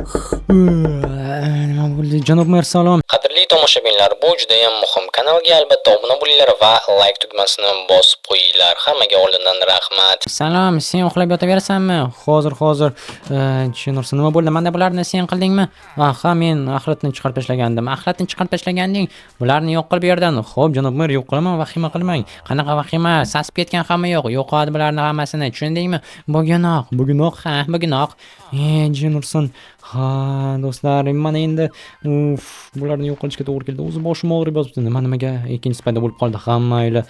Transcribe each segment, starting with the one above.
Nima bo'ldi? Janob mer salom. Qadrli tomoshabinlar, bu juda ham muhim. Kanalga albatta obuna bo'linglar va like tugmasini bosib qo'yinglar. Hammaga oldindan rahmat. Salom, sen uxlab yotaverasanmi? Hozir tushunursan. Nima bo'ldi? Mana bularni sen qildingmi? Ha, men axlatni chiqarib tashlagandim. Axlatni chiqarib tashlaganding. Bularni yo'q qilib yerdan. Xo'p, janob mer, yo'q qilaman, vahima qilmang. Qanaqa vahima? Sasib ketgan hamma yo'q. Yo'qadi bularni hammasini. Tushundingmi? Bugunoq. Jinurson. Ha, do'stlar, mana endi bularni yo'q qilishga to'g'ri keldi. O'zi boshim og'rib yotibdi. Nimaga ikkinchisi paydo bo'lib qoldi hammayli.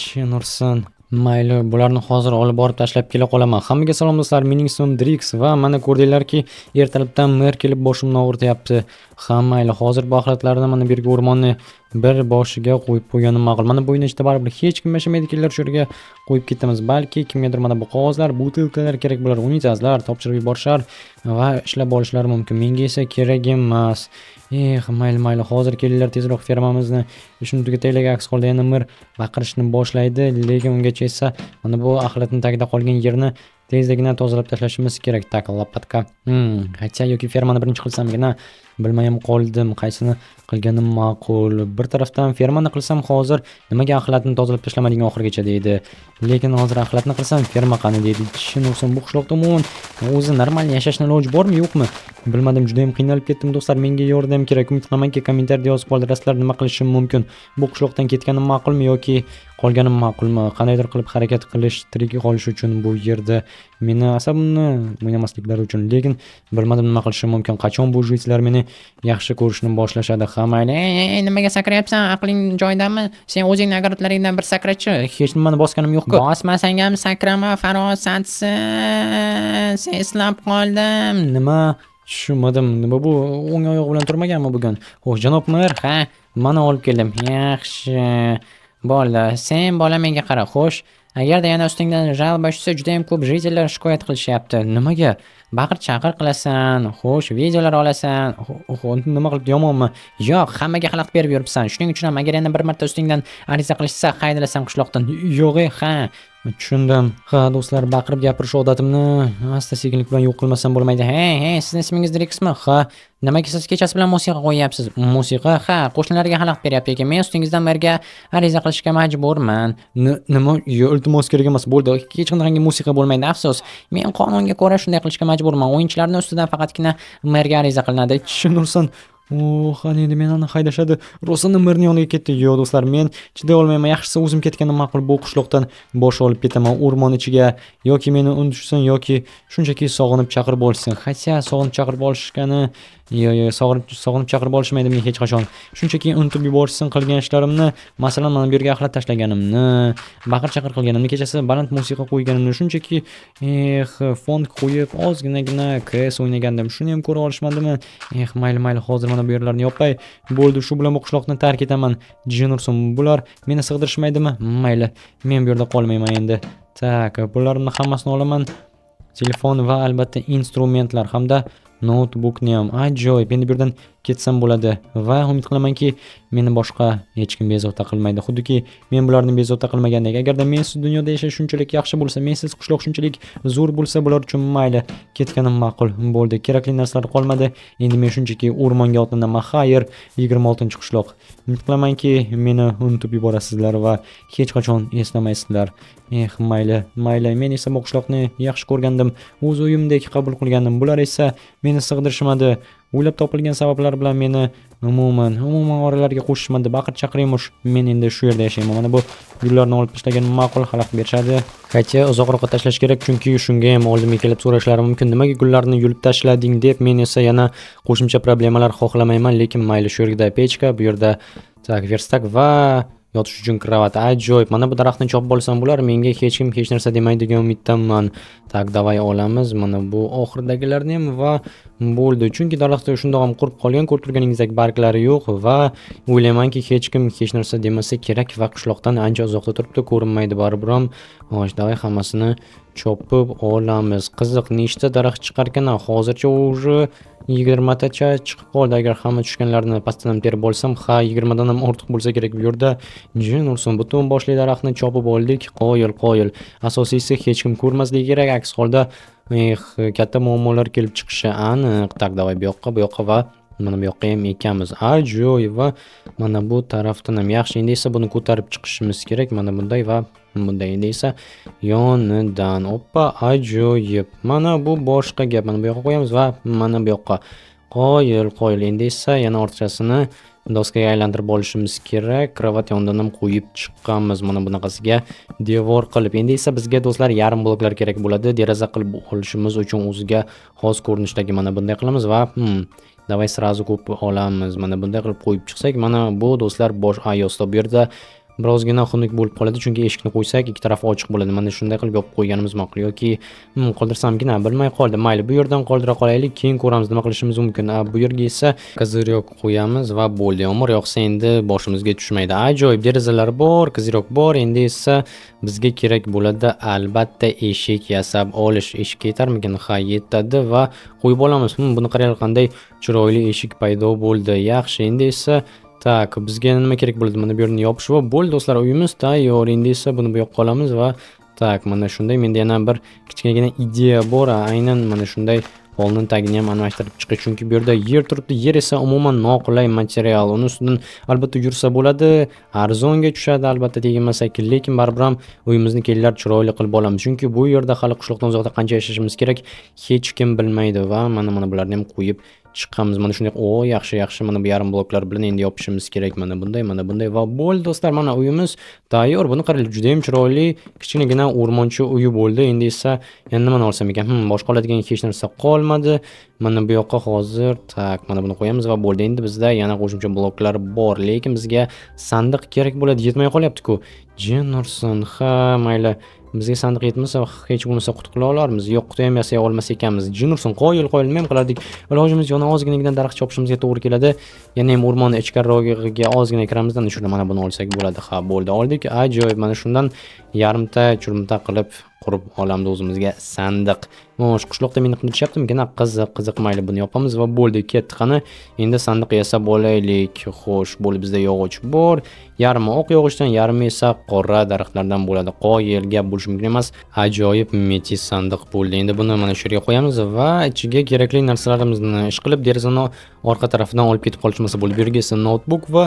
Jinurson. Mayli, bularni hozir olib borib tashlab kela qolaman. Hammaga salom do'stlar, mening ismim Drix va mana ko'rdinglarki, ertalabdan mer kelib boshimni og'rityapti. Mayli, hozir bu axlatlarni mana bu yerga o'rmonni bir boshiga qo'yib qo'yganim ma'qul. Mana bu ichida baribir hech kim yashamaydi, kellar shu yerga qo'yib ketamiz. Balki kimgadir mana bu qog'ozlar, butilkalar kerak bo'lar, unitazlar topshirib yuborishar va ishlab olishlari mumkin. Menga esa kerak emas. Mayli, hozir kelinglar tezroq fermamizni ishini tugataylik. Aks holda yana mir baqirishni boshlaydi, lekin ungacha esa mana bu axlatni tagida qolgan yerni tezligina tozalab tashlashimiz kerak. Tak, lopatka. Qaysi yoki fermani birinchi qilsamgina bilmayam qoldim, qaysini qilganim ma'qul. Bir tarafdan fermani qilsam hozir nimaga axlatni tozalab tashlamading oxirigacha deydi. Lekin hozir axlatni qilsam ferma qani deydi. Tushunursan, bu qishloqda umuman o'zi normal yashashning iloji bormi, yo'qmi? Bilmadim, juda ham qiynalib ketdim do'stlar. Menga yordam kerak. Umid qilamanki, kommentariyada yozib qoldirasizlar, nima qilishim mumkin. Bu qishloqdan ketganim ma'qulmi yoki qolganim ma'qulmi? Qandaydir qilib harakat qilish, tirik qolish uchun bu yerda meni asabimni o'ynamasliklari uchun. Lekin bilmadim nima qilishim mumkin. Qachon bu juychilar meni yaxshi ko'rishni boshlashadi. Mayli, nimaga sakrayapsan? Aqling joyidami? Sen o'zing nagoratlaringdan bir sakrachi. Hech nimani bosganim yo'q-ku. Bosmasang ham sakrama, farosatsiz. Eslab qoldim. Nima? Tushunmadim. Nima bu? O'ng oyoq bilan turmaganmi bugun? Xo'sh, janob mer, mana olib keldim. Yaxshi. Bo'ldi. Sen bola menga qara. Xo'sh, agarda yana ustingdan jalba tushsa, juda ham ko'p jitellar shikoyat qilishyapti. Nimaga? Baqir-chaqir qilasan, xo'sh, videolar olasan. Nima qilib yomonmi? Yo'q, hammaga xalaqit berib yuribsan. Shuning uchun ham agar yana bir marta ustingdan ariza qilishsa, qaydilasan qishloqdan. Yo'q, tushundim. Do'stlar, baqirib gapirish odatimni asta-sekinlik bilan yo'q qilmasam bo'lmaydi. Hey, sizning ismingiz Drixmi? Nimaga siz kechasi bilan musiqa qo'yyapsiz? Musiqa? Qo'shnilarga xalaqit beryapti ekan. Men ustingizdan birga ariza qilishga majburman. Nima? Iltimos kerak emas. Bo'ldi. Hech qanday musiqa bo'lmaydi, afsus. Men qonunga ko'ra shunday qilishga majburman. O'yinchilarning ustidan faqatgina merga ariza qilinadi. Tushunursan? Endi meni haydashadi. Rosan merning yoniga ketdi. Yo'q do'stlar, men chiday olmayman. Yaxshisi o'zim ketganim ma'qul. Bu qishloqdan bosh olib ketaman o'rmon ichiga. Yoki meni unutishsin yoki shunchaki sog'inib chaqirib olishsin. Hatto sog'inib chaqirib olishgani sog'inib chaqirib olishmaydi men hech qachon. Shunchaki unutib yuborishsin qilgan ishlarimni, masalan, mana bu yerga axlat tashlaganimni, baqir-chaqir qilganimni, kechasi baland musiqa qo'yganimni, shunchaki fond qo'yib ozginagina CS o'ynagandim. Shuni ham ko'ra olishmadimi? Mayli, hozir mana bu yerlarni yopay. Bo'ldi, shu bilan bu qishloqni tark etaman. Jinurson, bular meni sig'dirishmaydimi? Mayli, men bu yerda qolmayman endi. Tak, bularni hammasini olaman. Telefon va albatta instrumentlar hamda notebookni ham. Ajoyib, endi bu yerdan ketsam bo'ladi va umid qilamanki, meni boshqa hech kim bezovta qilmaydi. Xuddiki men bularni bezovta qilmagandek. Agarda mensiz dunyoda yashash shunchalik yaxshi bo'lsa, mensiz qishloq shunchalik zo'r bo'lsa, bular uchun mayli, ketganim ma'qul. Bo'ldi, kerakli narsalar qolmadi. Endi men shunchaki o'rmonga otlanaman. Xayr, 26-qishloq. Umid qilamanki, meni unutib yuborasizlar va hech qachon eslamaysizlar. Mayli, men esa bu qishloqni yaxshi ko'rgandim. O'z uyimdek qabul qilgandim. Bular esa meni sig'dirishmadi. O'ylab topilgan sabablar bilan meni umuman oralariga qo'shishmadi. Baqir-chaqir emish. Men endi shu yerda yashayman. Mana bu gullarni olib tashlagan ma'qul, xalaqit berishadi. Qayta uzoqroqqa tashlash kerak, chunki shunga ham oldimga kelib so'rashlari mumkin. Nimaga gullarni yulib tashlading deb. Men esa yana qo'shimcha problemalar xohlamayman, lekin mayli, shu yerda pechka, bu yerda verstak va yotish uchun kravat. Ajoyib. Mana bu daraxtni chopib olsam bular menga hech kim hech narsa demaydi degan umiddaman. Davay olamiz. Mana bu oxirdagilarni ham va bo'ldi. Chunki daraxtda shundoq ham qurib qolgan, ko'rib turganingizdek barglari yo'q va o'ylaymanki hech kim hech narsa demasa kerak va qishloqdan ancha uzoqda turibdi, ko'rinmaydi baribir ham. Davay hammasini chopib olamiz. Qiziq, nechta daraxt chiqarkan? Hozircha уже 20 tacha chiqib qoldi. Agar hamma tushganlarni pastdan terib olsam, 20 dan ham ortiq bo'lsa kerak bu yerda. Jinurson, butun boshli daraxtni chopib oldik. Qoyil. Asosiysi hech kim ko'rmasligi kerak. Aks holda katta muammolar kelib chiqishi aniq. Tak, davay bu yoqqa va mana bu yoqqa ham ekamiz. Ajoyib va mana bu tarafdan ham yaxshi. Endi esa buni ko'tarib chiqishimiz kerak. Mana bunday va bunday. Endi esa yonidan. Oppa, ajoyib. Mana bu boshqa gap. Mana bu yoqqa qo'yamiz va mana bu yoqqa. Qo'yil. Endi esa yana ortchasini doskaga aylantirib olishimiz kerak. Kravat yonidan ham qo'yib chiqqanmiz. Mana bunaqasiga devor qilib. Endi esa bizga do'stlar yarim bloklar kerak bo'ladi. Deraza qilib olishimiz uchun o'ziga xos ko'rinishdagi mana bunday qilamiz va davay srazu ko'p olamiz. Mana bunday qilib qo'yib chiqsak, mana bu do'stlar bosh ayosda. Bu yerda birozgina xunuk bo'lib qoladi, chunki eshikni qo'ysak ikki taraf ochiq bo'ladi. Mana shunday qilib yopib qo'yganimiz ma'qul yoki qoldirsamgina bilmay qoldim. Mayli, bu yerdan qoldira qolaylik, keyin ko'ramiz nima qilishimiz mumkin. Bu yerga esa qiziriq qo'yamiz va bo'ldi. Yomg'ir yog'sa endi boshimizga tushmaydi. Ajoyib, derazalar bor, qiziriq bor. Endi esa bizga kerak bo'ladi albatta eshik yasab olish. Eshik yetarmikan? Ha, yetadi va qo'yib olamiz. Buni qarang, qanday chiroyli eshik paydo bo'ldi. Yaxshi, endi esa tak, bizga nima kerak bo'ladi? Mana bu yerni yopish va bo'ldi do'stlar, uyimiz tayyor. Endi esa buni bu yoqqa olamiz va tak, mana shunday. Menda yana bir kichkinagina ideya bor. Aynan mana shunday polning tagini ham almashtirib chiqish, chunki bu yerda yer turibdi. Yer esa umuman noqulay material. Uni ustidan albatta yursa bo'ladi, arzonga tushadi, albatta tegmasa, lekin baribir ham uyimizni kelinlar chiroyli qilib olamiz. Chunki bu yerda hali qishloqdan uzoqda qancha yashashimiz kerak hech kim bilmaydi va mana bularni ham qo'yib chiqqanmiz. Mana shunday. Yaxshi. Mana bu yarim bloklar bilan endi yopishimiz kerak. Mana bunday va bo'ldi do'stlar. Mana uyimiz tayyor. Buni qaranglar, juda ham chiroyli, kichkinagina o'rmonchi uyi bo'ldi. Endi esa yana nimani olsam ekan? Boshqa oladigan hech narsa qolmadi. Mana bu yoqqa hozir tak, mana buni qo'yamiz va bo'ldi. Endi bizda yana qo'shimcha bloklar bor, lekin bizga sandiq kerak bo'ladi. Yetmay qolyapti-ku. Jin ursin. Ha, mayli. Bizga sandiq yetmasa, hech bo'lmasa quti qila olarmiz. Yo'q, quti ham yasay olmas ekanmiz. Jin ursin, qo'yil nima ham qilardik. Ilojimiz yana ozginagidan daraxt chopishimizga to'g'ri keladi. Yana ham o'rmonni ichkarirogiga ozgina kiramizdan shuni mana buni olsak bo'ladi. Ha, bo'ldi. Oldik. Ajoyib. Mana shundan yarimta churmta qilib qurib olamiz o'zimizga sandiq. Mo'sh, qishloqda meni qilishyaptimikan? Qiziq, mayli, buni yopamiz va bo'ldi. Ketdi. Qani, endi sandiq yasab olaylik. Xo'sh, bo'ldi, bizda yog'och bor. Yarmi oq yog'ochdan, yarmi esa qora daraxtlardan bo'ladi. Qoyil, gap bo'lishi mumkin emas. Ajoyib metis sandiq bo'ldi. Endi buni mana shu yerga qo'yamiz va ichiga kerakli narsalarimizni ishqilib derazani orqa tarafidan olib ketib qolishmasa bo'ldi. Bu yerga esa notebook va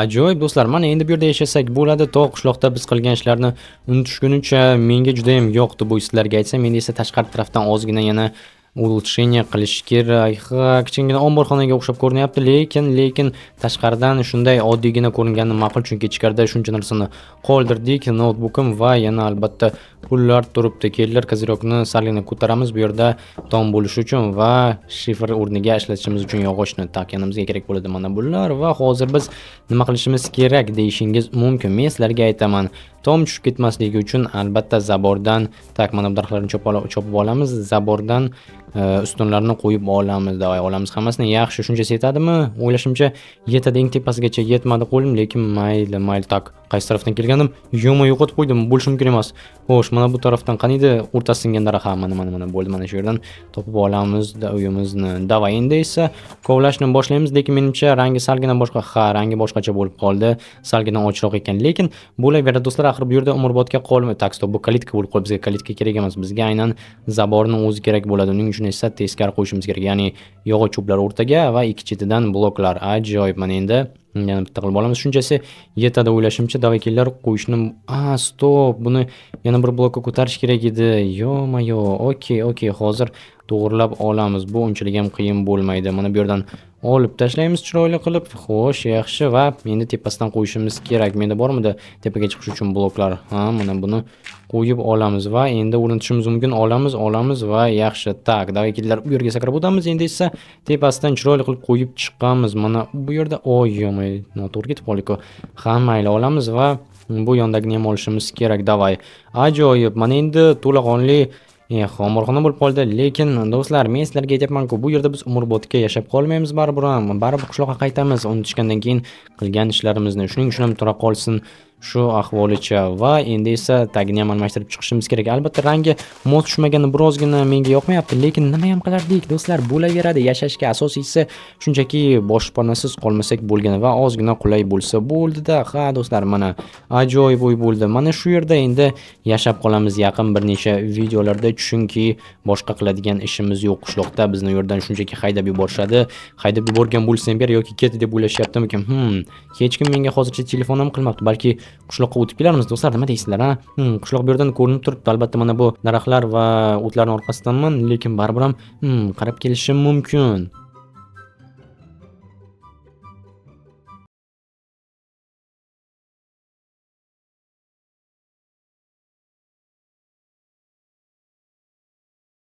ajoyib do'stlar, mana endi bu yerda yashasak bo'ladi. To qishloqda biz qilgan ishlarni unutishguncha menga juda ham yoqdi bu sizlarga aytsam. Endi esa tashqari tarafdan ozgina yana ulучшение qilish kerak. Kichkina omborxonaga o'xshab ko'rinyapti, lekin tashqaridan shunday oddiygina ko'ringani ma'qul, chunki ichkarida shuncha narsani qoldirdik. Notebookim va yana albatta pullar turibdi. Kelinlar, kozirokni salgina ko'taramiz bu yerda tom bo'lishi uchun va shifr o'rniga ishlatishimiz uchun yog'ochni yanamizga kerak bo'ladi mana bular. Va hozir biz nima qilishimiz kerak deyishingiz mumkin. Men sizlarga aytaman, tom tushib ketmasligi uchun albatta zabordan mana bu daraxtlarni chopib olamiz. Zabordan ustunlarni qo'yib olamiz. Davay olamiz hammasini. Yaxshi, shunchasi yetadimi? O'ylashimcha yetadi. Eng tepasigacha yetmadi qo'lim, lekin mayli. Tak, qaysi tarafdan kelganim? Yo'qotib qo'ydim. Bo'lishi mumkin emas. Xo'sh, mana bu tarafdan qaniydi o'rtasi singan daraxt. Mana bo'ldi. Mana shu yerdan topib olamiz uyimizni. Davay, endi esa kovlashni boshlaymiz, lekin menimcha rangi salgina boshqa. Ha, rangi boshqacha bo'lib qoldi. Salgina ochroq ekan, lekin bo'laveradi do'stlar. Axir bu yerda umrbodga qolmaydi. Tak, stop, bu kalitka bo'lib qoldi. Bizga kalitka kerak emas. Bizga aynan zaborning o'zi kerak bo'ladi. Uning uchun esa teskari qo'yishimiz kerak. Ya'ni yog'och cho'plar o'rtaga va ikki chetidan bloklar. Ajoyib. Mana endi yana bitta qilib olamiz. Shunchasi yetadi o'ylashimcha. Davaykellar qo'yishni. Stop. Buni yana bir blokka ko'tarish kerak edi. Yo-mayo. Okey. Hozir to'g'rilab olamiz. Bu unchalik ham qiyin bo'lmaydi. Mana bu yerdan olib tashlaymiz chiroyli qilib. Xo'sh, yaxshi va endi tepasidan qo'yishimiz kerak. Menda bormidi tepaga chiqish uchun bloklar? Mana buni qo'yib olamiz va endi o'rnatishimiz mumkin. Olamiz va yaxshi. Tak, davaykellar bu yerga sakrab o'tamiz. Endi esa tepasidan chiroyli qilib qo'yib chiqqanmiz. Mana bu yerda yo'may, noto'g'ri ketib qoldik-ku. Mayli, olamiz va bu yondagini ham olishimiz kerak. Davay. Ajoyib. Mana endi to'laqonli omborxona bo'lib qoldi, lekin do'stlar, men sizlarga aytayapman-ku, bu yerda biz umrbodga yashab qolmaymiz, baribir qishloqqa qaytamiz unutishgandan keyin qilgan ishlarimizni. Shuning uchun ham tura qolsin shu ahvolicha va endi esa tagini ham almashtirib chiqishimiz kerak. Albatta rangi mos tushmagani birozgina menga yoqmayapti, lekin nima ham qilardik do'stlar, bo'laveradi. Yashashga asosiysi shunchaki boshpanasiz qolmasak bo'lgani va ozgina qulay bo'lsa bo'ldi-da. Ha do'stlar, mana ajoyib o'y bo'ldi. Mana shu yerda endi yashab qolamiz yaqin bir necha videolarda, chunki boshqa qiladigan ishimiz yo'q qishloqda. Bizni u yerdan shunchaki haydab yuborishadi. Haydab yuborgan bo'lsam ber yoki ket deb o'ylashyaptimikin? Hech kim menga hozircha telefon ham qilmabdi. Balki qishloqqa o'tib kelarmiz do'stlar, nima deysizlar, ha? Qishloq bu yerdan ko'rinib turibdi. Albatta mana bu daraxtlar va o'tlarning orqasidanman, lekin baribir ham qarab kelishim mumkin.